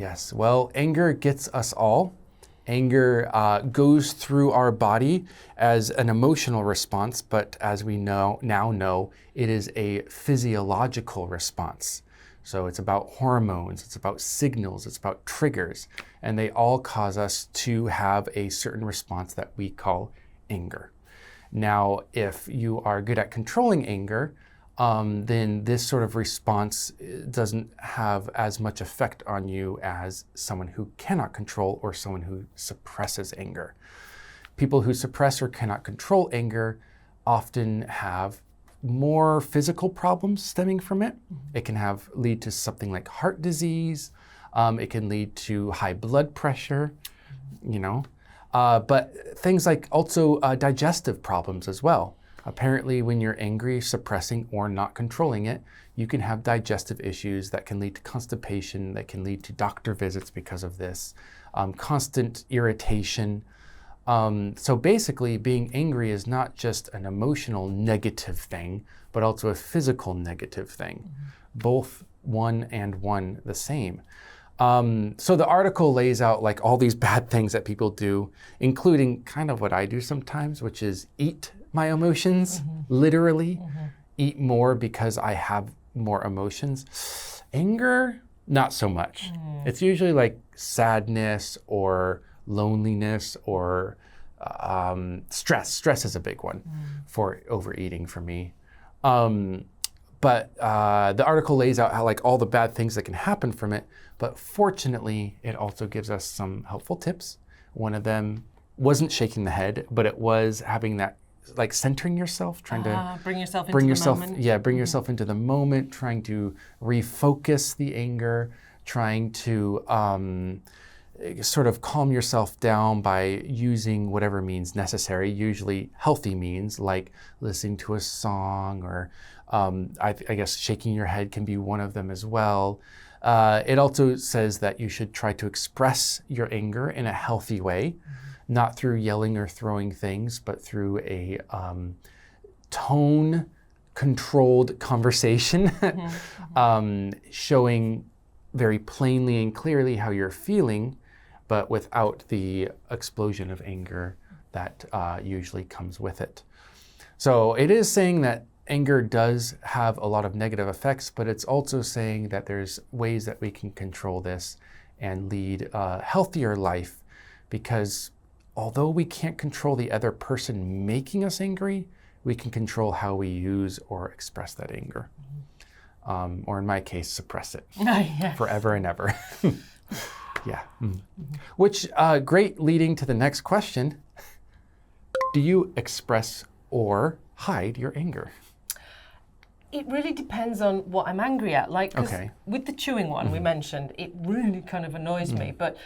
Yes. Well, anger gets us all. Anger goes through our body as an emotional response, but as we now know, it is a physiological response. So it's about hormones, it's about signals, it's about triggers, and they all cause us to have a certain response that we call anger. Now, if you are good at controlling anger, then this sort of response doesn't have as much effect on you as someone who cannot control or someone who suppresses anger. People who suppress or cannot control anger often have more physical problems stemming from it. It can lead to something like heart disease. It can lead to high blood pressure, but things like also digestive problems as well. Apparently, when you're angry, suppressing, or not controlling it, you can have digestive issues that can lead to constipation, that can lead to doctor visits because of this, constant irritation. So basically, being angry is not just an emotional negative thing, but also a physical negative thing. Both one and one the same. So the article lays out like all these bad things that people do, including kind of what I do sometimes, which is eat my emotions, literally eat more because I have more emotions. Anger, not so much. It's usually like sadness or loneliness or stress. Stress is a big one for overeating for me. But the article lays out how like all the bad things that can happen from it, but fortunately it also gives us some helpful tips. One of them wasn't shaking the head, but it was having that like centering yourself, trying to bring yourself into the moment. Yeah, bring yourself into the moment, trying to refocus the anger, trying to sort of calm yourself down by using whatever means necessary, usually healthy means like listening to a song or I guess shaking your head can be one of them as well. It also says that you should try to express your anger in a healthy way, not through yelling or throwing things, but through a tone-controlled conversation, showing very plainly and clearly how you're feeling, but without the explosion of anger that usually comes with it. So it is saying that anger does have a lot of negative effects, but it's also saying that there's ways that we can control this and lead a healthier life, because although we can't control the other person making us angry, we can control how we use or express that anger. Or in my case, suppress it forever and ever. Yeah. Which, great leading to the next question. Do you express or hide your anger? It really depends on what I'm angry at. Like, 'cause with the chewing one we mentioned, it really kind of annoys me. But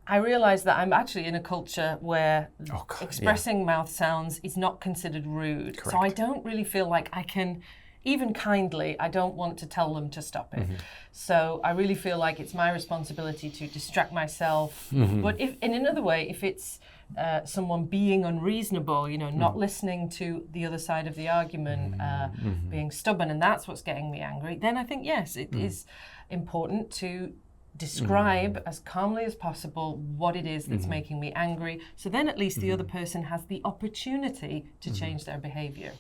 I realize that I'm actually in a culture where expressing mouth sounds is not considered rude. Correct. So I don't really feel like I can, even kindly, I don't want to tell them to stop it. So I really feel like it's my responsibility to distract myself. But in another way, if it's someone being unreasonable, not listening to the other side of the argument, being stubborn, and that's what's getting me angry, then I think, yes, it is important to describe as calmly as possible what it is that's making me angry. So then at least the other person has the opportunity to change their behavior.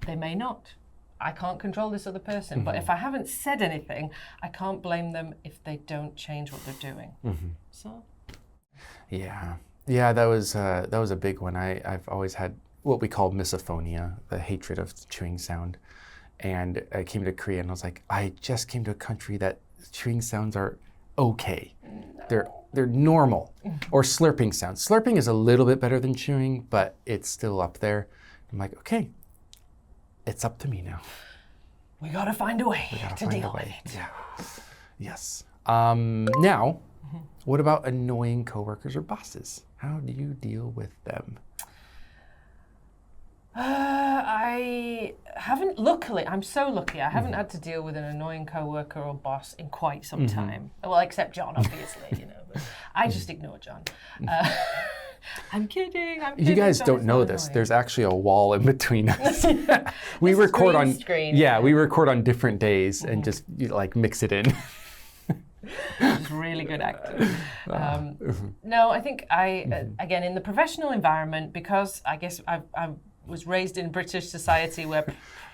They may not. I can't control this other person, but if I haven't said anything, I can't blame them if they don't change what they're doing. So. Yeah, that was a big one. I've always had what we call misophonia, the hatred of the chewing sound. And I came to Korea and I was like, I just came to a country that chewing sounds are okay. They're normal. Or slurping sounds. Slurping is a little bit better than chewing, but it's still up there. I'm like, okay, it's up to me now. We gotta find a way to deal with it. Yeah. Yes. Now, what about annoying coworkers or bosses? How do you deal with them? I haven't, luckily, I'm so lucky, I haven't had to deal with an annoying coworker or boss in quite some time. Well, except John, obviously, but I just ignore John. I'm kidding. You guys don't know this. There's actually a wall in between us. We record on screen. Yeah, we record on different days and just like mix it in. It's really good acting. No, I think again, in the professional environment, because I guess I was raised in British society where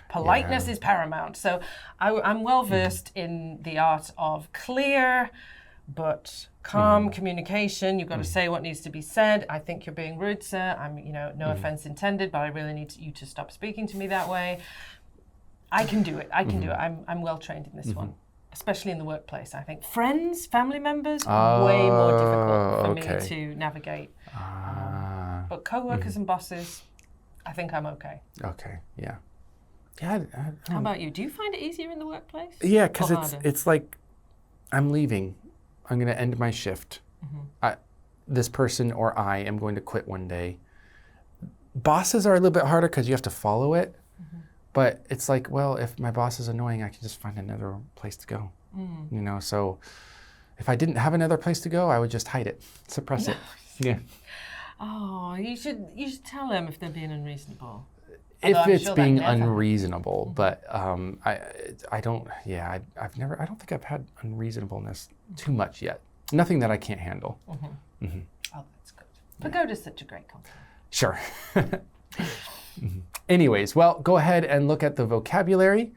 politeness is paramount. So I'm well versed in the art of clear but calm communication. You've got to say what needs to be said. I think you're being rude, sir. No offense intended, but I really need you to stop speaking to me that way. I can do it. I'm well trained in this one, especially in the workplace. I think friends, family members, way more difficult for me to navigate. But co-workers and bosses, I think I'm okay. Okay, yeah. Yeah. How about you? Do you find it easier in the workplace? Yeah, because it's like I'm leaving. I'm going to end my shift. This person or I am going to quit one day. Bosses are a little bit harder because you have to follow it. But it's like, well, if my boss is annoying, I can just find another place to go. So if I didn't have another place to go, I would just hide it, suppress it. Yeah. Oh, you should tell them if they're being unreasonable. If it's being unreasonable, but I don't think I've had unreasonableness too much yet. Nothing that I can't handle. Oh, that's good. Pagoda's such a great company. Sure. Anyways, well, go ahead and look at the vocabulary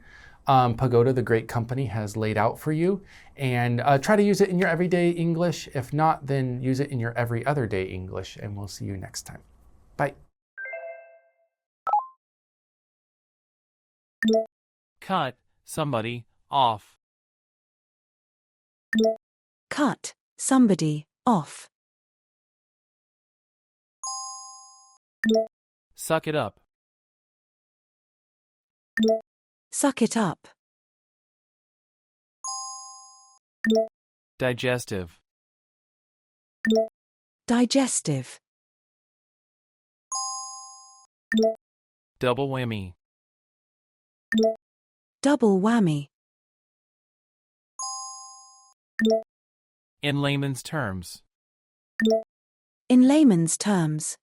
Pagoda, the great company, has laid out for you, and try to use it in your everyday English. If not, then use it in your every other day English, and we'll see you next time. Bye. Cut somebody off. Cut somebody off. Suck it up. Suck it up. Digestive. Digestive. Double whammy. Double whammy. In layman's terms. In layman's terms.